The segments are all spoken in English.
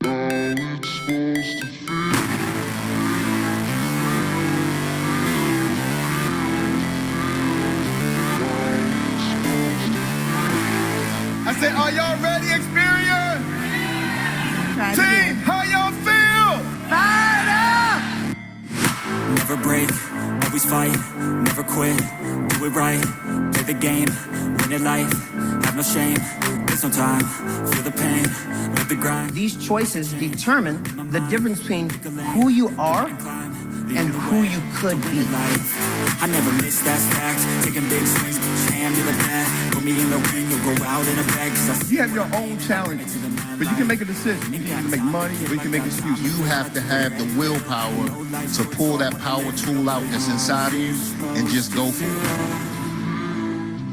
I said, are y'all ready, Xperts? Team, how y'all feel? Fired up! Never break, always fight, never quit, do it right, play the game, win it life, have no shame, there's no time, feel the pain, live the grind. These choices determine the difference between who you are and who you could be. I never miss that fact, taking big swings, jam to the bat, put me in the ring, you'll go out in a bag. You have your own challenges, but you can make a decision. You can either make money or you can make excuses. You have to have the willpower to pull that power tool out that's inside of you and just go for it.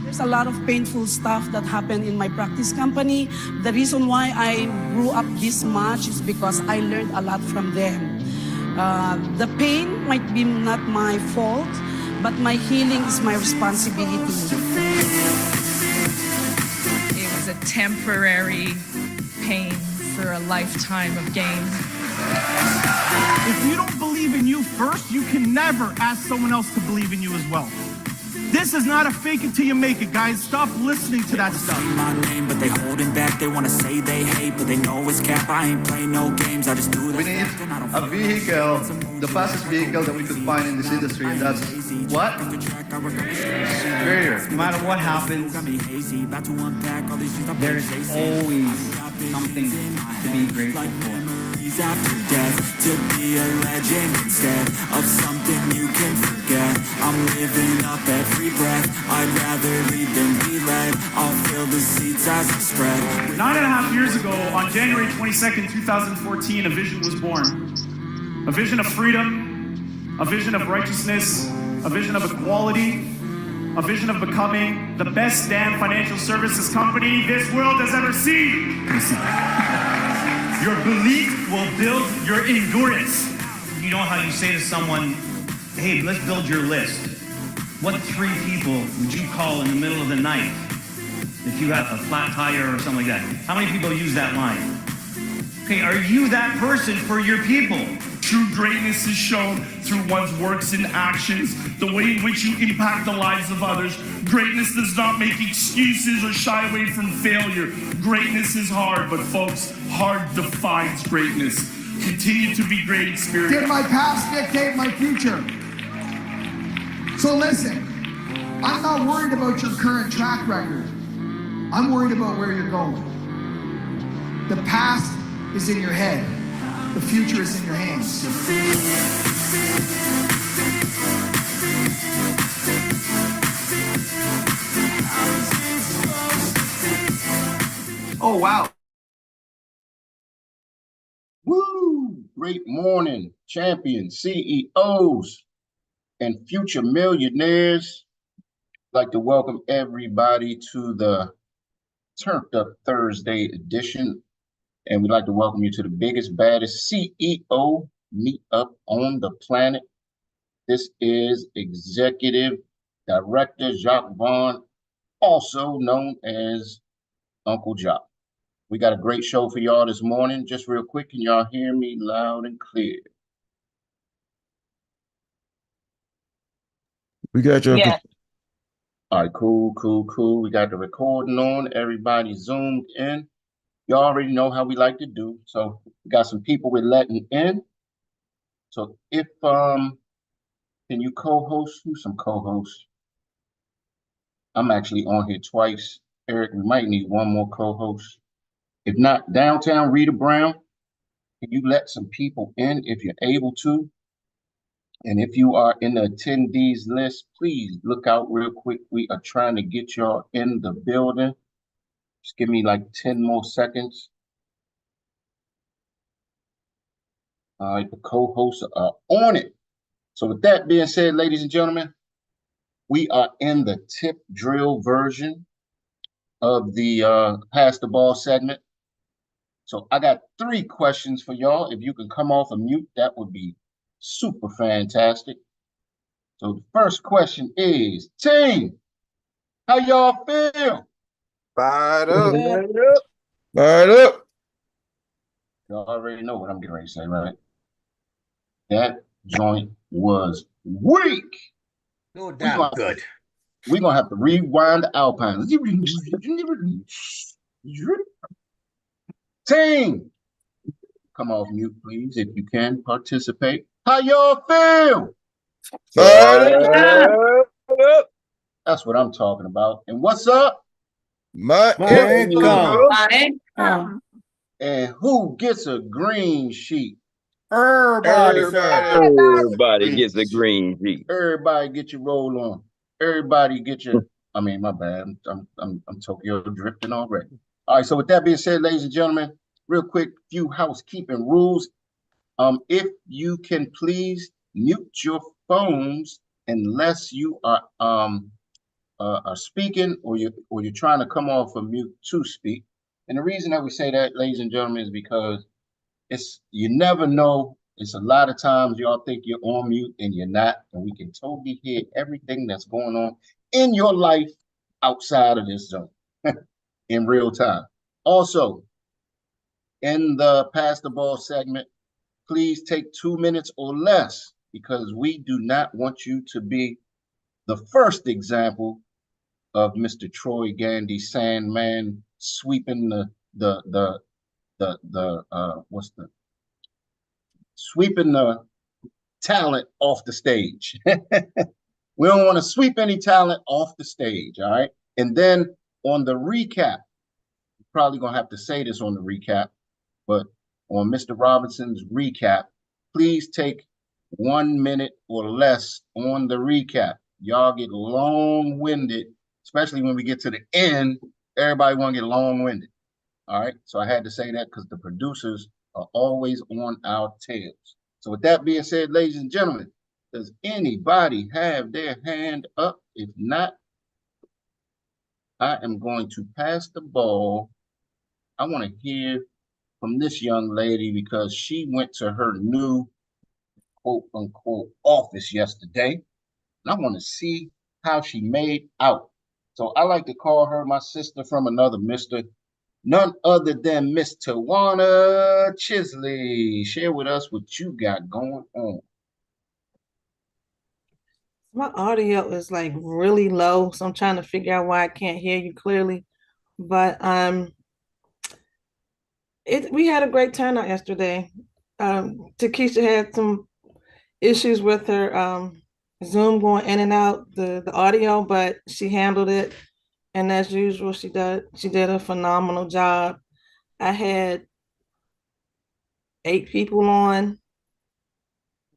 There's a lot of painful stuff that happened in my practice company. The reason why I grew up this much is because I learned a lot from them. The pain might be not my fault, but my healing is my responsibility. It was a temporary pain for a lifetime of gain. If you don't believe in you first, you can never ask someone else to believe in you as well. This is not a fake it till you make it, guys. Stop listening to that stuff. My name, but they holding back. They wanna say they hate, but they know it's cap. I ain't playing no games. I just do it. We need a vehicle, the fastest vehicle that we could find in this industry, and that's what? Superior. No matter what happens, there's always something to be grateful for. After death, to be a legend instead of something you can forget. I'm living up every breath. I'd rather lead than be led. I'll fill the seats as I spread. 9.5 years ago, on January 22nd, 2014, a vision was born. A vision of freedom, a vision of righteousness, a vision of equality, a vision of becoming the best damn financial services company this world has ever seen. Your belief will build your endurance. You know how you say to someone, hey, let's build your list. What 3 people would you call in the middle of the night if you had a flat tire or something like that? How many people use that line? Okay, are you that person for your people? True greatness is shown through one's works and actions, the way in which you impact the lives of others. Greatness does not make excuses or shy away from failure. Greatness is hard, but folks, hard defines greatness. Continue to be great, Xperts. Did my past dictate my future? So listen, I'm not worried about your current track record. I'm worried about where you're going. The past is in your head. The future is in your hands. Oh, wow. Woo! Great morning, champions, CEOs, and future millionaires. I'd like to welcome everybody to the Turned Up Thursday edition. And we'd like to welcome you to the biggest, baddest CEO meetup on the planet. This is Executive Director Jacques Vaughn, also known as Uncle Jacques. We got a great show for y'all this morning. Just real quick, can y'all hear me loud and clear? We got you. Yeah. All right, cool. We got the recording on. Everybody zoomed in. You already know how we like to do. So we got some people we're letting in. So if can you co-host? Who's some co-hosts? I'm actually on here twice. Eric, we might need one more co-host. If not, downtown Rita Brown, can you let some people in if you're able to? And if you are in the attendees list, please look out real quick. We are trying to get y'all in the building. Just give me like 10 more seconds. All right, the co-hosts are on it. So with that being said, ladies and gentlemen, we are in the tip drill version of the Pass the Ball segment. So I got 3 questions for y'all. If you can come off of mute, that would be super fantastic. So the first question is, team, how y'all feel? Fired up. Fired up. You already know what I'm getting ready to say, right? That joint was weak. No We damn gonna good. we gonna have to rewind the Alpines. Team, come off mute, please, if you can participate. How y'all feel? Fired up. That's what I'm talking about. And what's up? My My income. income. And who gets a green sheet? Everybody, sir. Everybody. Everybody Green gets a sheet. green sheet. Everybody get your roll on. Everybody get your. I mean, my bad. I'm Tokyo drifting already. All right. So with that being said, ladies and gentlemen, real quick, few housekeeping rules. If you can please mute your phones unless you are speaking or you're trying to come off of mute to speak. And the reason that we say that, ladies and gentlemen, is because you never know. It's a lot of times y'all think you're on mute and you're not, and we can totally hear everything that's going on in your life outside of this zone in real time. Also, in the pass the ball segment, please take 2 minutes or less because we do not want you to be the first example of Mr. Troy Gandy Sandman sweeping what's the sweeping the talent off the stage. We don't want to sweep any talent off the stage, all right? And then on the recap, probably gonna have to say this on the recap, but on Mr. Robinson's recap, please take 1 minute or less on the recap. Y'all get long-winded, especially when we get to the end. Everybody want to get long-winded. All right. So I had to say that because the producers are always on our tails. So with that being said, ladies and gentlemen, does anybody have their hand up? If not, I am going to pass the ball. I want to hear from this young lady because she went to her new quote unquote office yesterday. And I want to see how she made out. So I like to call her my sister from another mister, none other than Miss Tawana Chisley. Share with us what you got going on. My audio is like really low, so I'm trying to figure out why I can't hear you clearly. But we had a great turnout yesterday. Takesha had some issues with her Zoom going in and out the audio, but she handled it. And as usual, she did a phenomenal job. I had 8 people on,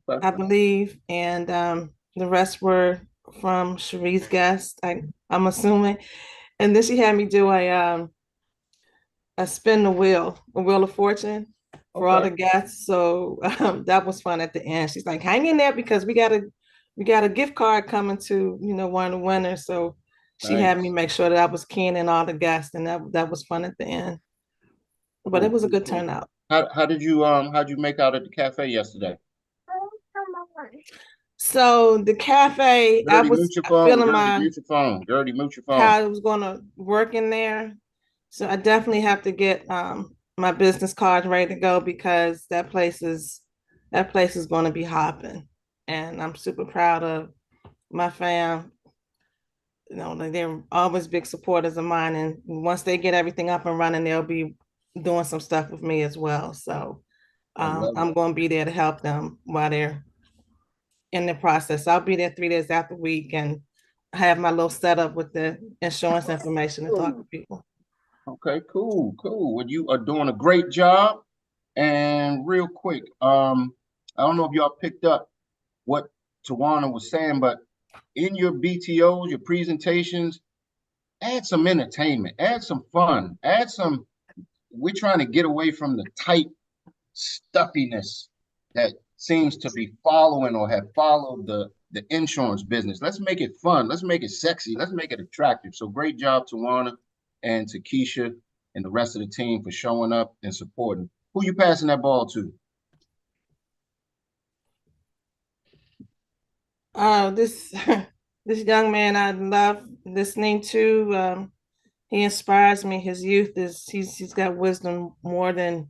I believe, and the rest were from Cherie's guest, I'm assuming. And then she had me do a spin the wheel, a wheel of fortune for all the guests. So that was fun at the end. She's like, hang in there because we got a gift card coming to, one of the winners. So she had me make sure that I was keying in all the guests, and that was fun at the end. But it was a good turnout. How did you make out at the cafe yesterday? So the cafe, I was feeling how it was going to work in there. So I definitely have to get my business card ready to go because that place is going to be hopping, and I'm super proud of my fam. They're always big supporters of mine, and once they get everything up and running, they'll be doing some stuff with me as well. So I'm going to be there to help them while they're in the process. I'll be there 3 days after week and have my little setup with the insurance information and talk to people. Okay, cool. Well, you are doing a great job. And real quick, I don't know if y'all picked up what Tawana was saying, but in your BTOs, your presentations, add some entertainment, add some fun, we're trying to get away from the tight stuffiness that seems to be following or have followed the insurance business. Let's make it fun. Let's make it sexy. Let's make it attractive. So great job, Tawana and Takesha and the rest of the team for showing up and supporting. Who you passing that ball to? This this young man I love listening to. He inspires me. His youth he's got wisdom more than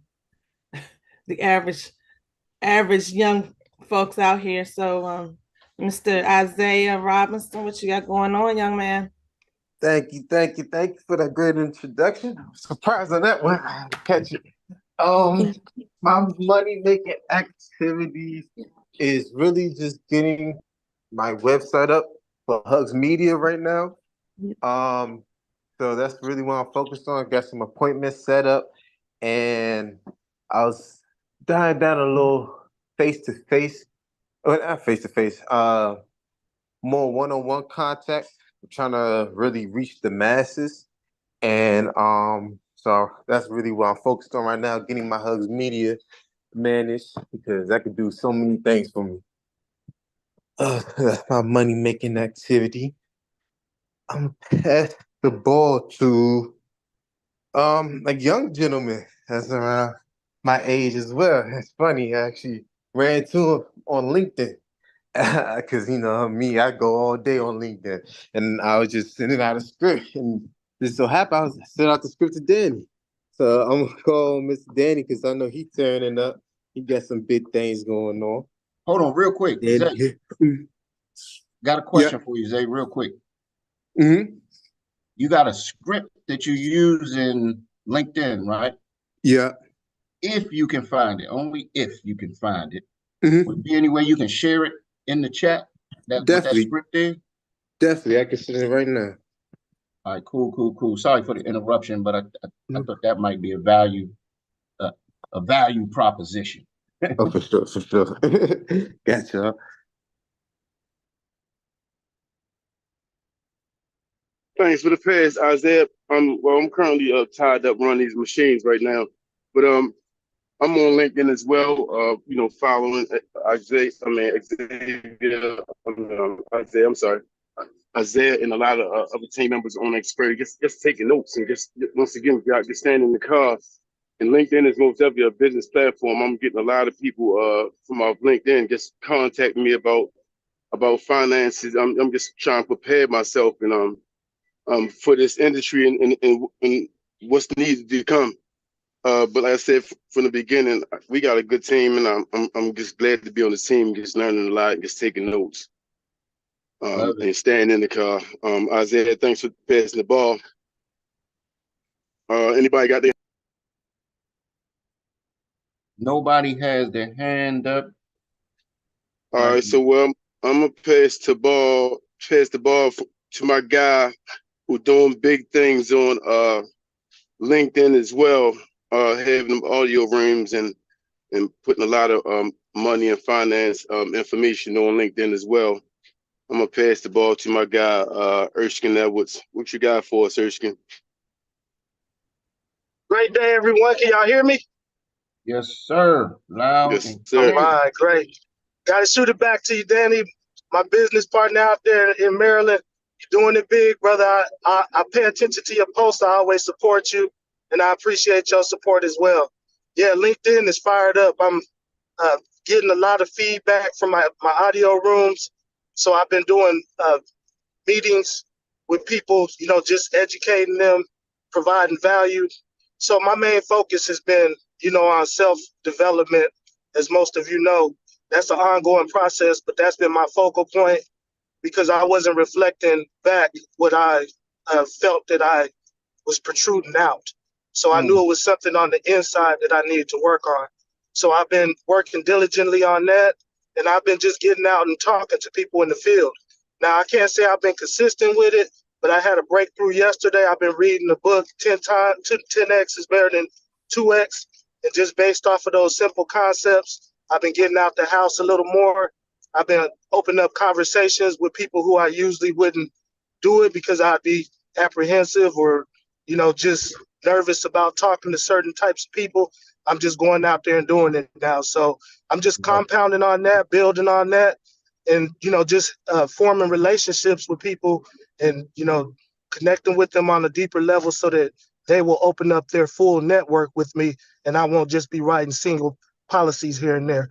the average young folks out here. So, Mr. Isaiah Robinson, what you got going on, young man? Thank you for that great introduction. I'm surprised on that one. I had to catch it. My money making activities is really just getting my website up for Hugs Media right now. So that's really what I'm focused on. Got some appointments set up, and I was dying down a little face to face, or not face to face, more one-on-one contact. I'm trying to really reach the masses, and so that's really what I'm focused on right now, getting my Hugs Media managed, because that could do so many things for me. That's my money making activity. I'm pass the ball to a young gentleman that's around my age as well. It's funny, I actually ran into him on LinkedIn. Because you know me, I go all day on LinkedIn, and I was just sending out a script, and just so happened I was sending out the script to Danny. So I'm gonna call Mr. Danny because I know he's turning up. He got some big things going on. Hold on, real quick. Zay, got a question for you, Zay, real quick. You got a script that you use in LinkedIn, right? Yeah. If you can find it, only if you can find it. Would be any way you can share it in the chat? What that script is? Definitely, I can send it right now. All right, cool. Sorry for the interruption, but I thought that might be a value proposition. Oh, for sure. Gotcha. Thanks for the pass, Isaiah. I'm currently tied up running these machines right now, but I'm on LinkedIn as well. Following Isaiah. I'm sorry, Isaiah and a lot of other team members on Xperts. Just taking notes and just once again, just standing in the car. And LinkedIn is most definitely a business platform. I'm getting a lot of people from off LinkedIn just contacting me about finances. I'm just trying to prepare myself and for this industry and what's needed to come. But like I said from the beginning, we got a good team, and I'm just glad to be on the team, just learning a lot, and just taking notes, and staying in the car. Isaiah, thanks for passing the ball. Anybody got their? Nobody has their hand up. All right, so I'm gonna pass the ball to my guy who's doing big things on LinkedIn as well, having them audio rooms and putting a lot of money and finance information on LinkedIn as well. I'm gonna pass the ball to my guy, Erskine Edwards. What you got for us, Erskine? Great day, everyone. Can y'all hear me? Yes, sir. Loud. Yes, sir. All right, great. Got to shoot it back to you, Danny, my business partner out there in Maryland. You're doing it big, brother. I pay attention to your posts. I always support you, and I appreciate your support as well. Yeah, LinkedIn is fired up. I'm getting a lot of feedback from my audio rooms. So I've been doing meetings with people, just educating them, providing value. So my main focus has been, on self-development. As most of you know, that's an ongoing process, but that's been my focal point because I wasn't reflecting back what I felt that I was protruding out. So I knew it was something on the inside that I needed to work on. So I've been working diligently on that, and I've been just getting out and talking to people in the field. Now, I can't say I've been consistent with it, but I had a breakthrough yesterday. I've been reading the book 10x is better than 2x. And just based off of those simple concepts, I've been getting out the house a little more. I've been opening up conversations with people who I usually wouldn't do it because I'd be apprehensive or, just nervous about talking to certain types of people. I'm just going out there and doing it now. So I'm just compounding on that, building on that, and, just forming relationships with people and, connecting with them on a deeper level so that they will open up their full network with me and I won't just be writing single policies here and there.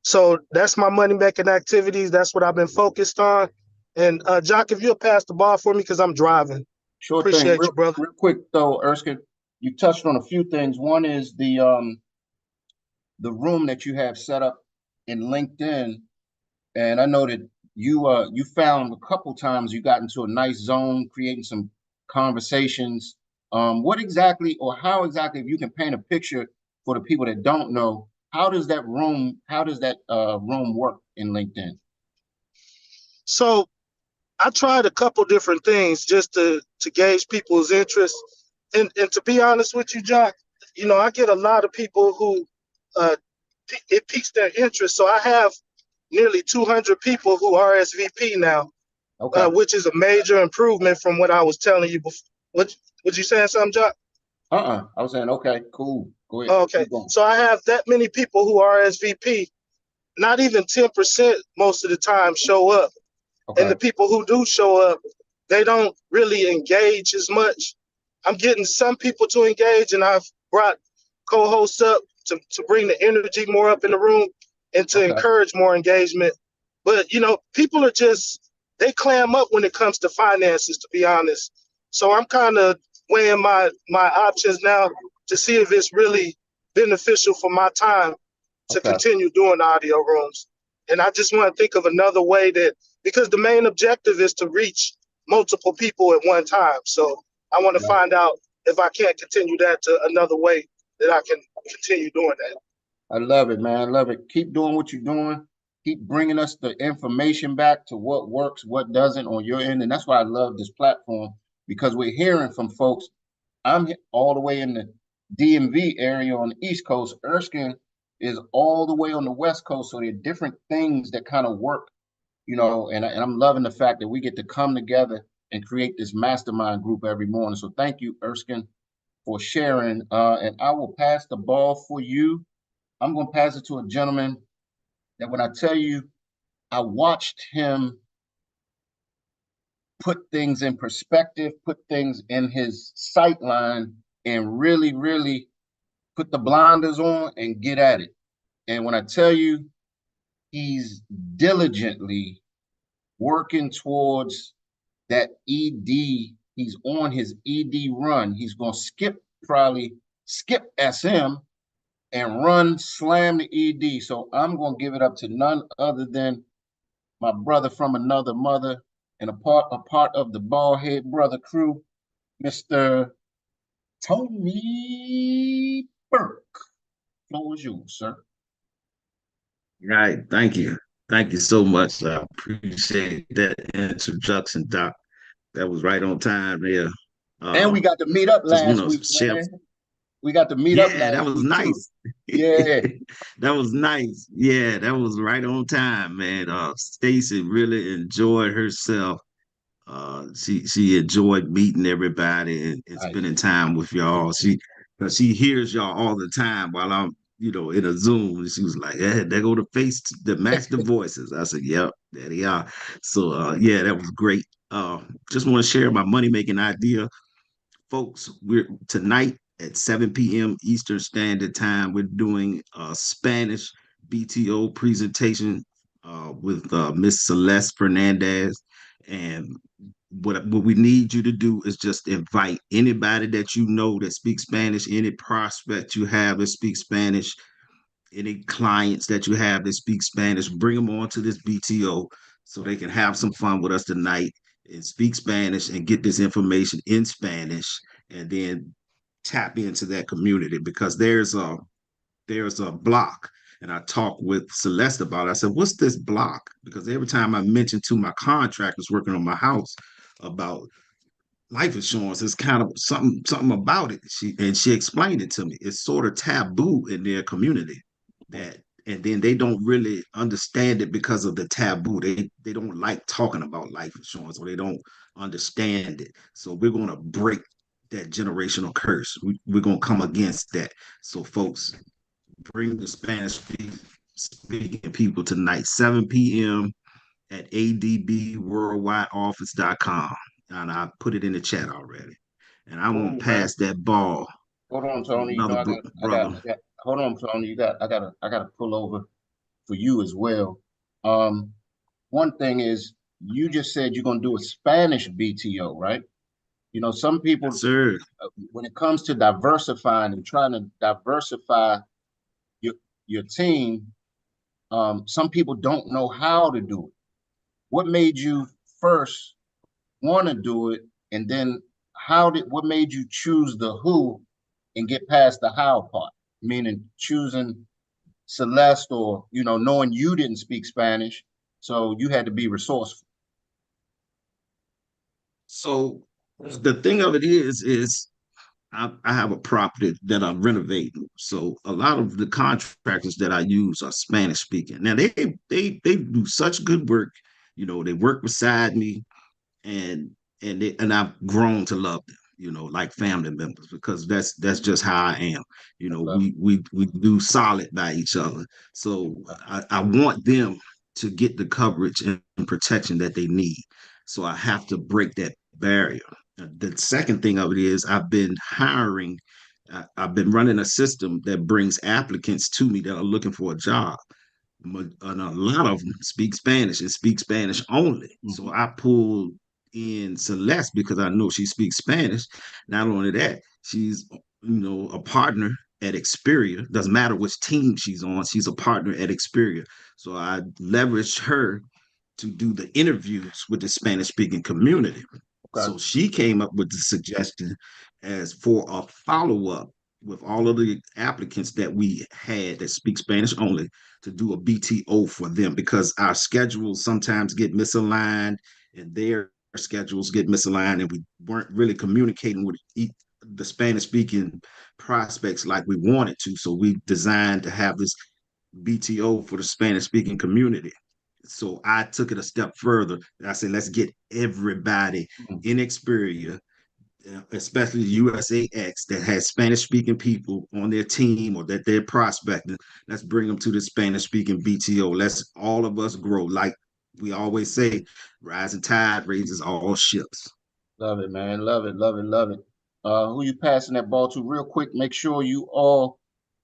So that's my money making activities. That's what I've been focused on. And Jock, if you'll pass the ball for me, because I'm driving. Sure Appreciate thing. you, brother. Real quick though, Erskine, you touched on a few things. One is the the room that you have set up in LinkedIn, and I know that you found a couple times you got into a nice zone, creating some conversations. What exactly, or how exactly, if you can paint a picture for the people that don't know, how does that room work in LinkedIn? So I tried a couple different things just to gauge people's interest. And to be honest with you, Jock, you know, I get a lot of people who it piques their interest. So I have nearly 200 people who RSVP now, okay. Which is a major improvement from what I was telling you before. What you saying, something, Jock? I was saying, okay, cool. Go ahead. Okay. So I have that many people who RSVP. Not even 10% most of the time show up. Okay. And the people who do show up, they don't really engage as much. I'm getting some people to engage, and I've brought co-hosts up to bring the energy more up in the room and to encourage more engagement. But, you know, people are they clam up when it comes to finances, to be honest. So I'm kind of weighing my options now to see if it's really beneficial for my time to continue doing audio rooms. And I just want to think of another way because the main objective is to reach multiple people at one time. So I want to find out if I can't continue that to another way that I can continue doing that. I love it, man. I love it. Keep doing what you're doing. Keep bringing us the information back to what works, what doesn't on your end. And that's why I love this platform, because we're hearing from folks. I'm all the way in the DMV area on the East Coast. Erskine is all the way on the West Coast. So there are different things that kind of work, you know, and I'm loving the fact that we get to come together and create this mastermind group every morning. So thank you, Erskine, for sharing. And I will pass the ball for you. I'm going to pass it to a gentleman that when I tell you, I watched him put things in perspective, put things in his sight line, and really, really put the blinders on and get at it. And when I tell you, he's diligently working towards that ED. He's on his ED run. He's going to probably skip SM and slam the ED. So I'm going to give it up to none other than my brother from another mother and a part of the Baldhead Brother crew, Mr. Tony Burke. Floor is yours, sir. Right. Thank you. Thank you so much. I appreciate that introduction, Doc. That was right on time there. And we got to meet up last week, share. man. We got to meet up last week. Yeah, that was nice. Yeah. That was nice. Yeah, that was right on time, man. Stacy really enjoyed herself. She enjoyed meeting everybody and spending time with y'all. She hears y'all all the time while I'm, in a Zoom. And she was like, "Yeah, there go the face to match the voices." I said, "Yep, there they are." So yeah, that was great. Just want to share my money making idea, folks. We're tonight at 7 p.m. Eastern Standard Time. We're doing a Spanish BTO presentation with Miss Celeste Fernandez. And what we need you to do is just invite anybody that you know that speaks Spanish, any prospect you have that speaks Spanish, any clients that you have that speak Spanish, bring them on to this BTO so they can have some fun with us tonight and speak Spanish and get this information in Spanish, and then tap into that community, because there's a block. And I talked with Celeste about it. I said, "What's this block?" Because every time I mention to my contractors working on my house about life insurance, it's kind of something about it. She explained it to me. It's sort of taboo in their community, and then they don't really understand it because of the taboo. They don't like talking about life insurance, or they don't understand it. So we're gonna break that generational curse. We're gonna come against that. So folks, bring the Spanish speaking people tonight, 7 p.m. at adbworldwideoffice.com. And I put it in the chat already. And I won't pass that ball. Hold on, Tony. Brother. Hold on, Tony. I gotta pull over for you as well. One thing is, you just said you're gonna do a Spanish BTO, right? Some people, yes, sir, when it comes to diversifying and trying to diversify your team, some people don't know how to do it. What made you first want to do it, and then what made you choose the who and get past the how part? Meaning choosing Celeste, or knowing you didn't speak Spanish, so you had to be resourceful. So the thing of it is I have a property that I'm renovating. So a lot of the contractors that I use are Spanish speaking. Now they do such good work. They work beside me, and I've grown to love them, like family members, because that's just how I am. We do solid by each other. So I want them to get the coverage and protection that they need. So I have to break that barrier. The second thing of it is I've been hiring. I've been running a system that brings applicants to me that are looking for a job. And a lot of them speak Spanish and speak Spanish only. So I pulled in Celeste because I know she speaks Spanish. Not only that, she's a partner at Xperia. Doesn't matter which team she's on, she's a partner at Xperia. So I leveraged her to do the interviews with the Spanish speaking community. Okay. So she came up with the suggestion as for a follow up with all of the applicants that we had that speak Spanish only, to do a BTO for them, because our schedules sometimes get misaligned and their schedules get misaligned, and we weren't really communicating with the Spanish speaking prospects like we wanted to. So we designed to have this BTO for the Spanish speaking community. So I took it a step further. I said, let's get everybody in Xperia, especially USAX, that has Spanish speaking people on their team or that they're prospecting. Let's bring them to the Spanish speaking BTO. Let's all of us grow. Like we always say, rising tide raises all ships. Love it, man. Love it, love it, love it. Who you passing that ball to real quick? Make sure you all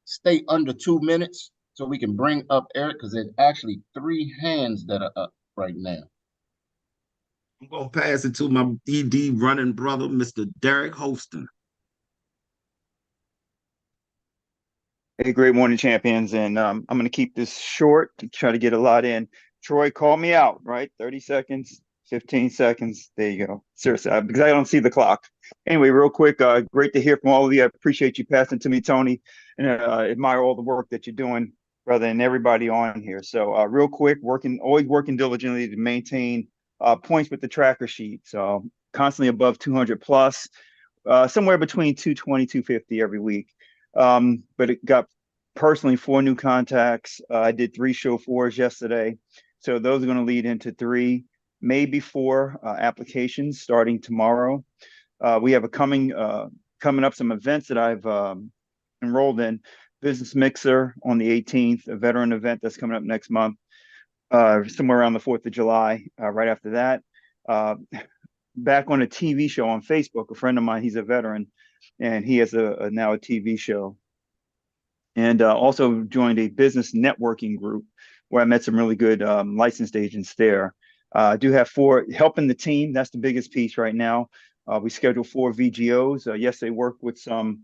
stay under 2 minutes so we can bring up Eric, because there's actually 3 hands that are up right now. I'm going to pass it to my ED running brother, Mr. Derek Holston. Hey, great morning, champions. And I'm going to keep this short to try to get a lot in. Troy, call me out, right? 30 seconds, 15 seconds. There you go. Seriously, because I don't see the clock. Anyway, real quick, great to hear from all of you. I appreciate you passing to me, Tony, and admire all the work that you're doing, brother, and everybody on here. So real quick, always working diligently to maintain points with the tracker sheet. So constantly above 200 plus, somewhere between 220, 250 every week. But it got personally 4 new contacts. I did 3 show 4s yesterday. So those are going to lead into 3, maybe 4 applications starting tomorrow. We have coming up some events that I've enrolled in. Business Mixer on the 18th, a veteran event that's coming up next month, somewhere around the 4th of July. Right after that, back on a TV show on Facebook, a friend of mine, he's a veteran, and he has now a TV show. And also joined a business networking group where I met some really good licensed agents there. I do have 4 helping the team. That's the biggest piece right now. We scheduled 4 VGOs. Yesterday worked with some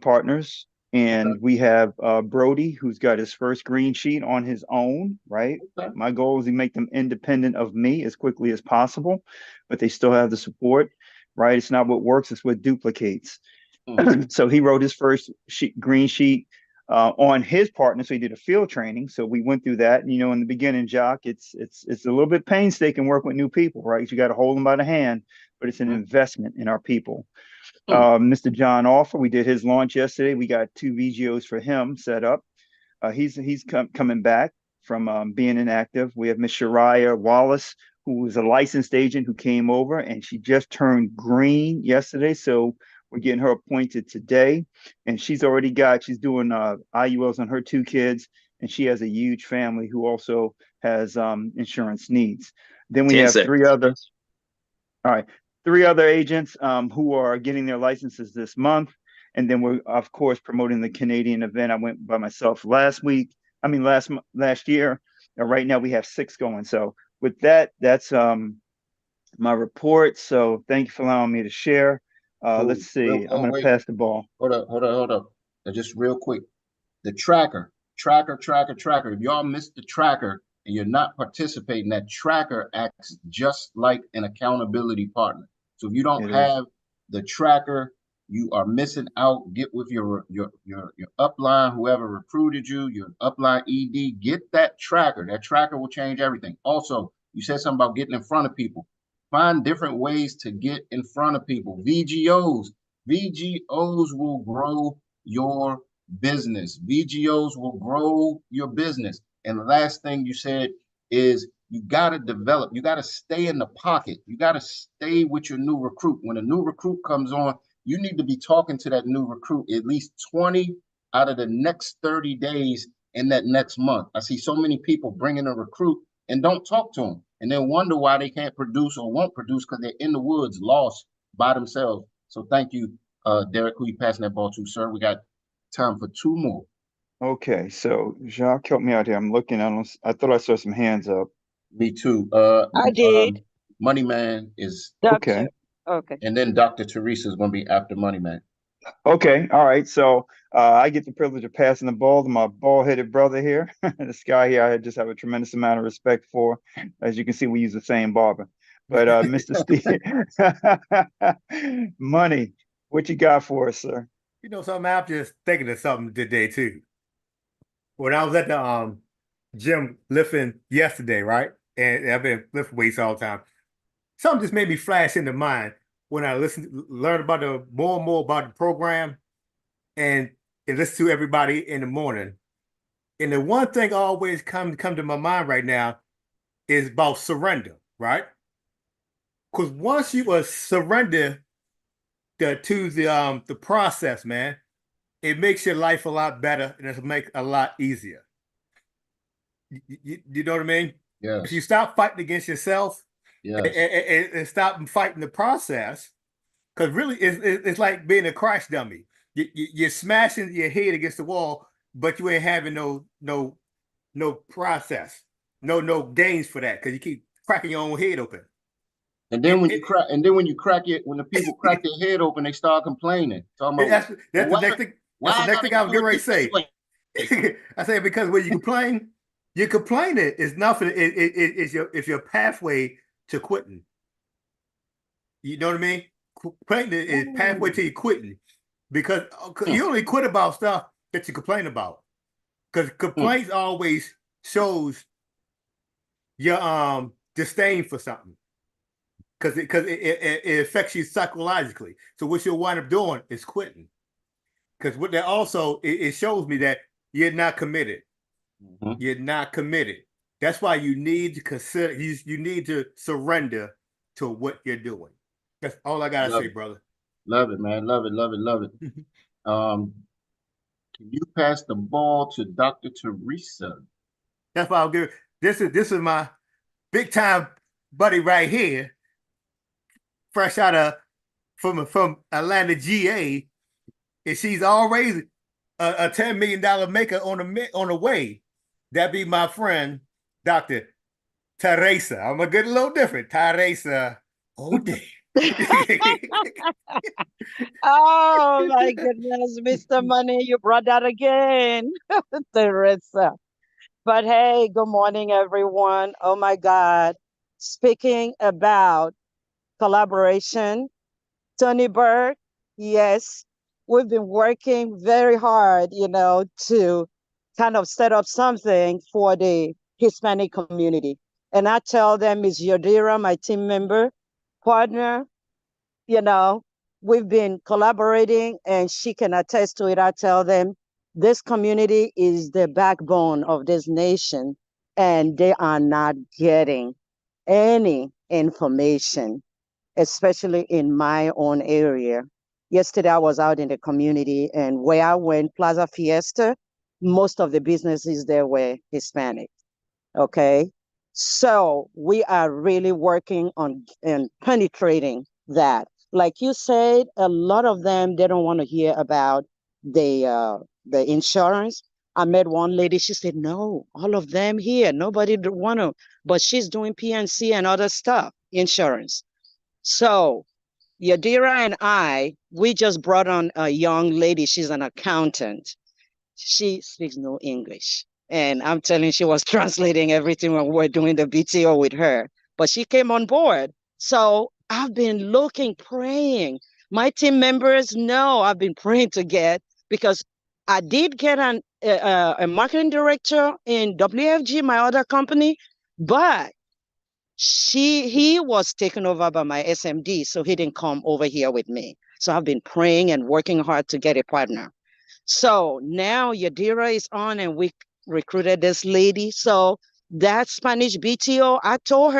partners. And we have Brody, who's got his first green sheet on his own, right? Okay. My goal is to make them independent of me as quickly as possible, but they still have the support, right? It's not what works, it's what duplicates. So he wrote his first green sheet on his partner. So he did a field training. So we went through that. And, in the beginning, Jock, it's a little bit painstaking work with new people, right? You got to hold them by the hand, but it's an investment in our people. Mr. John Offer, we did his launch yesterday. We got 2 VGOs for him set up. He's coming back from being inactive. We have Miss Shariah Wallace, who was a licensed agent who came over, and she just turned green yesterday. So we're getting her appointed today, and she's doing IULs on her 2 kids, and she has a huge family who also has insurance needs. Then we have 3 others. All right. 3 other agents who are getting their licenses this month. And then we're, of course, promoting the Canadian event. I went by myself last year. Right now we have 6 going. So with that, that's my report. So thank you for allowing me to share. Let's see. I'm going to pass the ball. Hold up. Now, just real quick. The tracker tracker, tracker, tracker. If y'all missed the tracker and you're not participating, that tracker acts just like an accountability partner. So if you don't have the tracker, you are missing out. Get with your upline, whoever recruited you, your upline ED. Get that tracker. That tracker will change everything. Also, you said something about getting in front of people. Find different ways to get in front of people. VGOs. VGOs will grow your business. VGOs will grow your business. And the last thing you said is you got to develop. You got to stay in the pocket. You got to stay with your new recruit. When a new recruit comes on, you need to be talking to that new recruit at least 20 out of the next 30 days in that next month. I see so many people bringing a recruit and don't talk to them, and then wonder why they can't produce or won't produce because they're in the woods, lost by themselves. So thank you, Derek, who you passing that ball to, sir. We got time for two more. Okay, so Jacques, help me out here. I'm looking. I thought I saw some hands up. Me too. I did. Money Man is okay. Okay. And then Dr. Teresa is going to be after Money Man. Okay, all right. So I get the privilege of passing the ball to my bald-headed brother here. This guy here, I just have a tremendous amount of respect for. As you can see, we use the same barber. But Mr. Steve, Money, what you got for us, sir? You know something, I'm just thinking of something today too. When I was at the gym lifting yesterday, right? And I've been lifting weights all the time. Something just made me flash into mind when I learned about more and more about the program and listen to everybody in the morning. And the one thing always come to my mind right now is about surrender, right? Because once you surrender to the process, man, it makes your life a lot better and it'll make it a lot easier. You know what I mean? Yes. If you stop fighting against yourself, yes, and stop fighting the process, because really it's like being a crash dummy. You're smashing your head against the wall, but you ain't having no process, no gains for that, because you keep cracking your own head open. And then when you crack it, when the people crack their head open, they start complaining. Talking about that's the next thing. That's the next thing I was getting ready to say. I say because when you complaining is nothing. It's your pathway to quitting. You know what I mean? Complaining is pathway to you quitting, because you only quit about stuff that you complain about. Because complaints always shows your disdain for something. Because it affects you psychologically. So what you'll wind up doing is quitting. Because what that also it shows me that you're not committed. Mm-hmm. You're not committed. That's why you need to consider. You need to surrender to what you're doing. That's all I gotta say, brother. Love it, man. Love it. Love it. Love it. Can you pass the ball to Dr. Teresa? That's why I'll give. This is my big time buddy right here. Fresh out of from Atlanta, GA, and she's already a $10 million maker on the way. That be my friend, Dr. Teresa. I'm gonna get a little different. Teresa. Oh, damn. Oh my goodness, Mr. Money, you brought that again. Teresa. But hey, good morning, everyone. Oh my God. Speaking about collaboration, Tony Berg, yes, we've been working very hard, to kind of set up something for the Hispanic community. And I tell them, Ms. Yadira, my team member, partner, we've been collaborating and she can attest to it. I tell them this community is the backbone of this nation and they are not getting any information, especially in my own area. Yesterday, I was out in the community and where I went, Plaza Fiesta, most of the businesses there were Hispanic. Okay. So we are really working on and penetrating that. Like you said, a lot of them, they don't want to hear about the insurance. I met one lady, she said, no, all of them here, nobody want to, but she's doing PNC and other stuff, insurance. So Yadira and we just brought on a young lady, she's an accountant. she speaks no English. And I'm telling you, she was translating everything when we were doing the BTO with her. But she came on board. So I've been looking, praying. My team members know I've been praying to get, because I did get a marketing director in WFG, my other company, but he was taken over by my SMD, so he didn't come over here with me. So I've been praying and working hard to get a partner. So now Yadira is on, and we recruited this lady. So that Spanish BTO, I told her